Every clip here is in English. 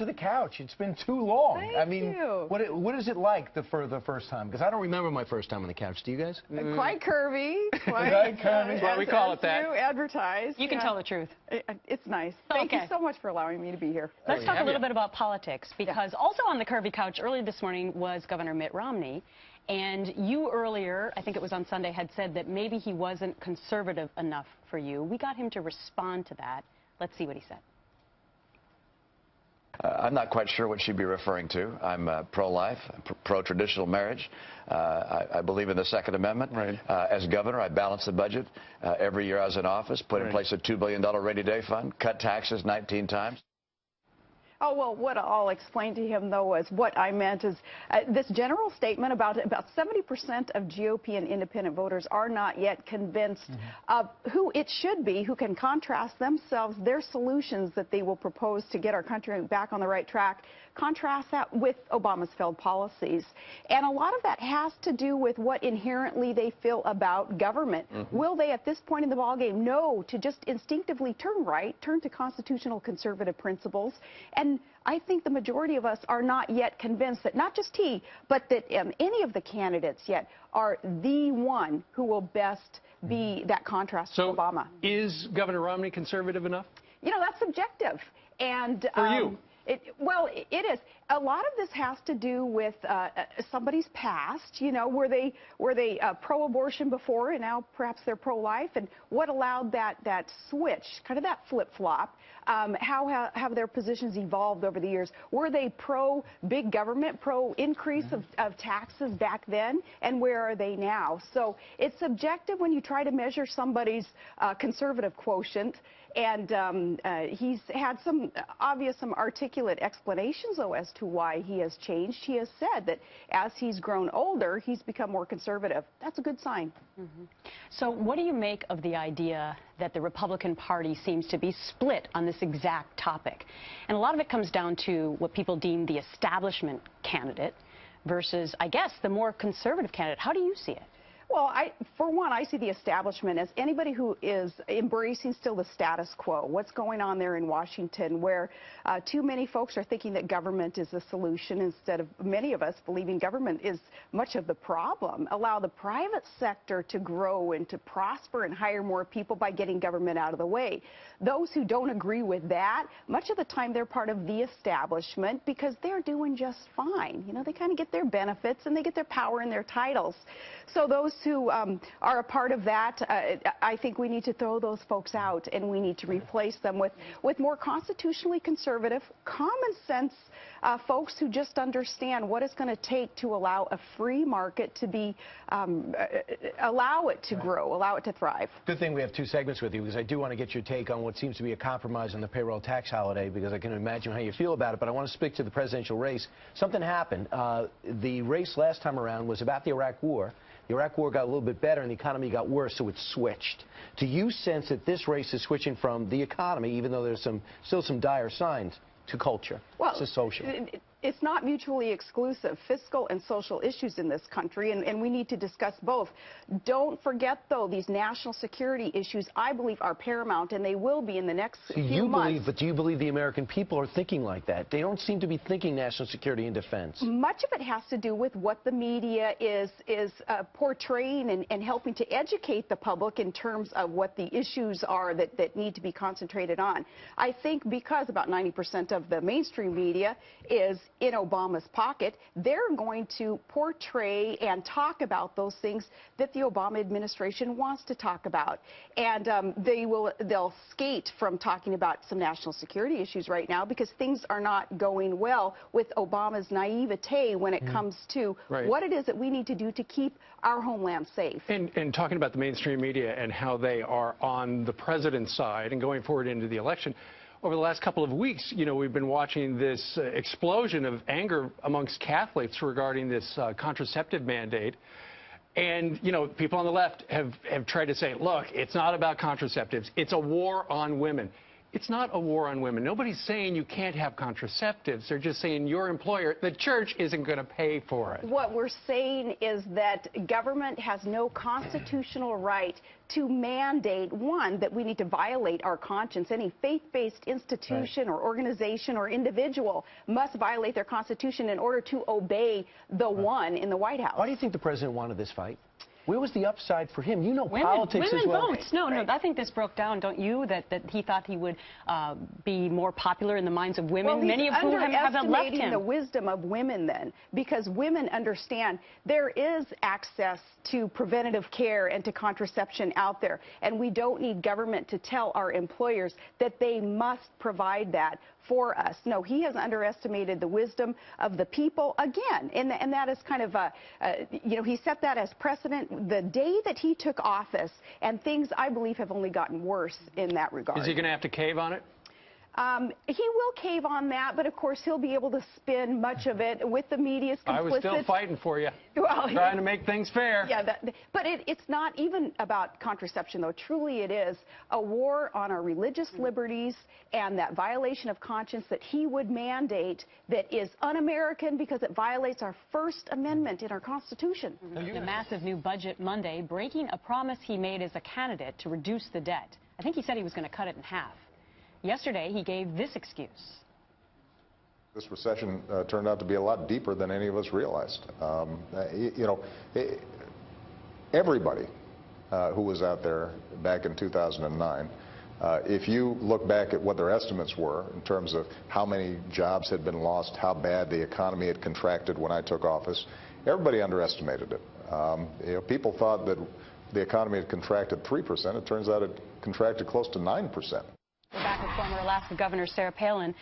to the couch. It's been too long. Thank you. What is it like for the first time? Because I don't remember my first time on the couch. Do you guys? Quite curvy. Quite curvy. That's why we call it that. You advertise. You can tell the truth. It's nice. Thank you so much for allowing me to be here. Let's talk a little bit about politics, because also on the curvy couch earlier this morning was Governor Mitt Romney. And you earlier, I think it was on Sunday, had said that maybe he wasn't conservative enough for you. We got him to respond to that. Let's see what he said. I'm not quite sure what she'd be referring to. I'm pro-life, pro-traditional marriage. I believe in the Second Amendment. Right. As governor, I balance the budget every year I was in office, put in place a $2 billion rainy day fund, cut taxes 19 times. Oh, well, what I'll explain to him, though, is what I meant is this general statement about 70% of GOP and independent voters are not yet convinced of who it should be, who can contrast themselves, their solutions that they will propose to get our country back on the right track, contrast that with Obama's failed policies. And a lot of that has to do with what inherently they feel about government. Will they, at this point in the ballgame, know to just instinctively turn right, turn to constitutional conservative principles? And I think the majority of us are not yet convinced that not just he, but that any of the candidates yet are the one who will best be that contrast to Obama. Is Governor Romney conservative enough? You know, that's subjective. And for you? Well, it is. A lot of this has to do with somebody's past. You know, were they pro-abortion before, and now perhaps they're pro-life? And what allowed that switch, kind of that flip-flop? How have their positions evolved over the years? Were they pro-big government, pro-increase of taxes back then? And where are they now? So it's subjective when you try to measure somebody's conservative quotient. And he's had some articulate explanations, though, as to why he has changed. He has said that as he's grown older, he's become more conservative. That's a good sign. So what do you make of the idea that the Republican Party seems to be split on this exact topic? And a lot of it comes down to what people deem the establishment candidate versus, I guess, the more conservative candidate. How do you see it? Well, for one, I see the establishment as anybody who is embracing still the status quo. What's going on there in Washington, where too many folks are thinking that government is the solution instead of many of us believing government is much of the problem. Allow the private sector to grow and to prosper and hire more people by getting government out of the way. Those who don't agree with that, much of the time they're part of the establishment because they're doing just fine. You know, they kind of get their benefits and they get their power and their titles. So those who are a part of that, I think we need to throw those folks out, and we need to replace them with more constitutionally conservative, common sense folks who just understand what it's going to take to allow a free market to be, allow it to grow, allow it to thrive. Good thing we have two segments with you, because I do want to get your take on what seems to be a compromise on the payroll tax holiday, because I can imagine how you feel about it, but I want to speak to the presidential race. Something happened. The race last time around was about the Iraq War. The Iraq War got a little bit better and the economy got worse, so it switched. Do you sense that this race is switching from the economy, even though there's still some dire signs, to culture, to social? It's not mutually exclusive, fiscal and social issues in this country, and we need to discuss both. Don't forget, though, these national security issues, I believe, are paramount, and they will be in the next few months. But do you believe the American people are thinking like that? They don't seem to be thinking national security and defense. Much of it has to do with what the media is portraying and helping to educate the public in terms of what the issues are that need to be concentrated on. I think because about 90% of the mainstream media is in Obama's pocket, they're going to portray and talk about those things that the Obama administration wants to talk about. And they'll skate from talking about some national security issues right now because things are not going well with Obama's naivete when it comes to what it is that we need to do to keep our homeland safe. And talking about the mainstream media and how they are on the president's side and going forward into the election, over the last couple of weeks, you know, we've been watching this explosion of anger amongst Catholics regarding this contraceptive mandate. And, you know, people on the left have tried to say, look, it's not about contraceptives. It's a war on women. It's not a war on women. Nobody's saying you can't have contraceptives. They're just saying your employer, the church, isn't going to pay for it. What we're saying is that government has no constitutional right to mandate, one, that we need to violate our conscience. Any faith-based institution or organization or individual must violate their constitution in order to obey the one in the White House. Why do you think the president wanted this fight? Where was the upside for him? You know politics as well. Women votes. No, I think this broke down, don't you, that he thought he would be more popular in the minds of women, many of whom have left him. Underestimating the wisdom of women then, because women understand there is access to preventative care and to contraception out there, and we don't need government to tell our employers that they must provide that for us. No, he has underestimated the wisdom of the people again, and that is kind of he set that as precedent the day that he took office, and things, I believe, have only gotten worse in that regard. Is he going to have to cave on it? He will cave on that, but of course he'll be able to spin much of it with the media's complicit. I was still fighting for you, well, trying to make things fair. Yeah, but it's not even about contraception, though. Truly it is a war on our religious liberties and that violation of conscience that he would mandate that is un-American because it violates our First Amendment in our Constitution. The massive new budget Monday, breaking a promise he made as a candidate to reduce the debt. I think he said he was going to cut it in half. Yesterday, he gave this excuse. This recession turned out to be a lot deeper than any of us realized. Everybody who was out there back in 2009, if you look back at what their estimates were in terms of how many jobs had been lost, how bad the economy had contracted when I took office, everybody underestimated it. People thought that the economy had contracted 3%. It turns out it contracted close to 9%. We're back with former Alaska Governor Sarah Palin.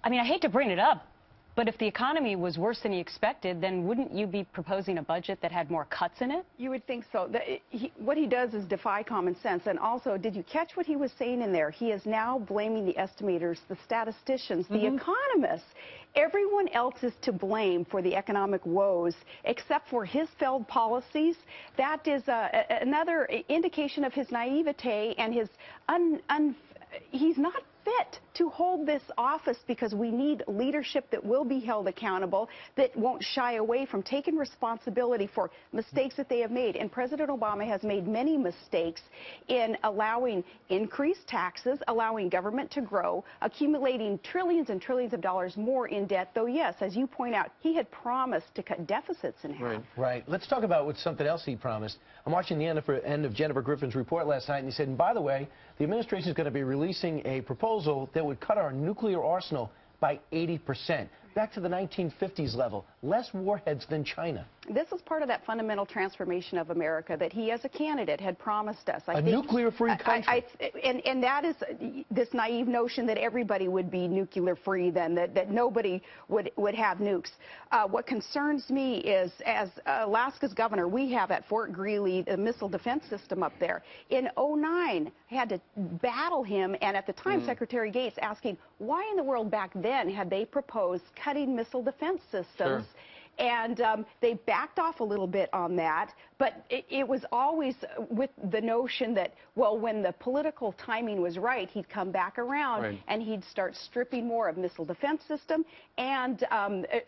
I mean, I hate to bring it up, but if the economy was worse than he expected, then wouldn't you be proposing a budget that had more cuts in it? You would think so. What he does is defy common sense. And also, did you catch what he was saying in there? He is now blaming the estimators, the statisticians, the economists. Everyone else is to blame for the economic woes except for his failed policies. That is another indication of his naivete and his he's not fit to hold this office because we need leadership that will be held accountable, that won't shy away from taking responsibility for mistakes that they have made. And President Obama has made many mistakes in allowing increased taxes, allowing government to grow, accumulating trillions and trillions of dollars more in debt, though, yes, as you point out, he had promised to cut deficits in half. Right. Let's talk about something else he promised. I'm watching the end of Jennifer Griffin's report last night, and he said, and by the way, the administration is going to be releasing a proposal that would cut our nuclear arsenal by 80%, back to the 1950s level, less warheads than China. This is part of that fundamental transformation of America that he, as a candidate, had promised us. A nuclear-free country. And that is this naive notion that everybody would be nuclear-free then, that nobody would have nukes. What concerns me is, as Alaska's governor, we have at Fort Greely a missile defense system up there. In '09, I had to battle him, and at the time, Secretary Gates asking, why in the world back then had they proposed cutting missile defense systems? Sure. And they backed off a little bit on that, but it was always with the notion that, well, when the political timing was right, he'd come back around and he'd start stripping more of missile defense system. And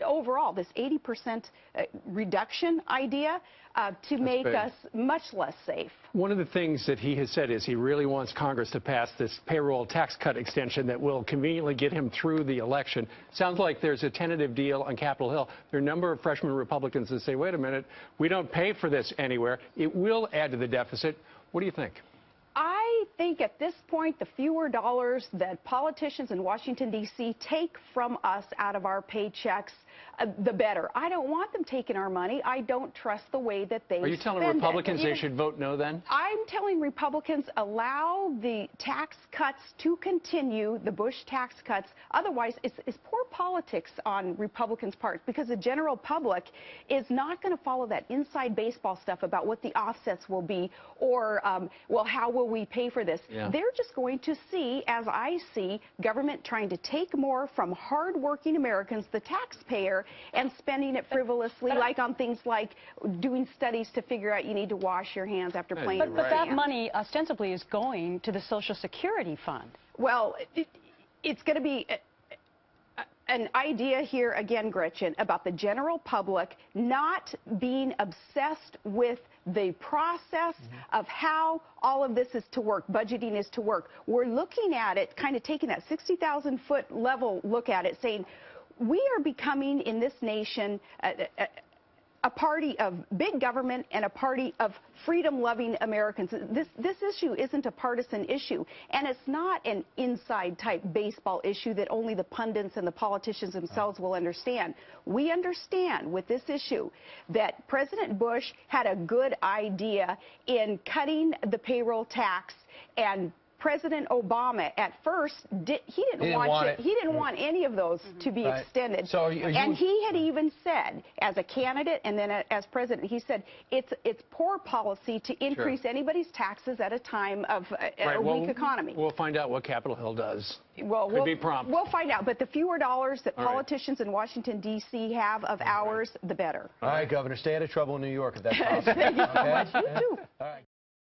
overall, this 80% reduction idea to make us much less safe. One of the things that he has said is he really wants Congress to pass this payroll tax cut extension that will conveniently get him through the election. Sounds like there's a tentative deal on Capitol Hill. There are a number of freshman Republicans that say, wait a minute, we don't pay for this anywhere. It will add to the deficit. What do you think? I think at this point, the fewer dollars that politicians in Washington, D.C. take from us out of our paychecks, the better. I don't want them taking our money. I don't trust the way that they spend it. Are you telling Republicans they should vote no then? I'm telling Republicans allow the tax cuts to continue, the Bush tax cuts. Otherwise, it's poor politics on Republicans' part because the general public is not going to follow that inside baseball stuff about what the offsets will be or, well, how will we pay for this? Yeah. They're just going to see, as I see, government trying to take more from hardworking Americans, the taxpayer, and spending it frivolously, like on things like doing studies to figure out you need to wash your hands after playing. But that money ostensibly is going to the Social Security fund. Well, It's going to be an idea here again, Gretchen, about the general public not being obsessed with the process of how all of this is to work, budgeting is to work. We're looking at it, kind of taking that 60,000-foot level look at it, saying we are becoming in this nation a party of big government and a party of freedom-loving Americans. This issue isn't a partisan issue, and it's not an inside-type baseball issue that only the pundits and the politicians themselves will understand. We understand with this issue that President Bush had a good idea in cutting the payroll tax, and President Obama at first he didn't want any of those to be extended. So and he had even said, as a candidate and then as president, he said it's poor policy to increase anybody's taxes at a time of a weak economy. We'll find out what Capitol Hill does. Well, Could be prompt. We'll find out. But the fewer dollars that politicians in Washington, D.C. have of ours, the better. All right, Governor, stay out of trouble in New York if that's possible. Thank you so much. You too. All right.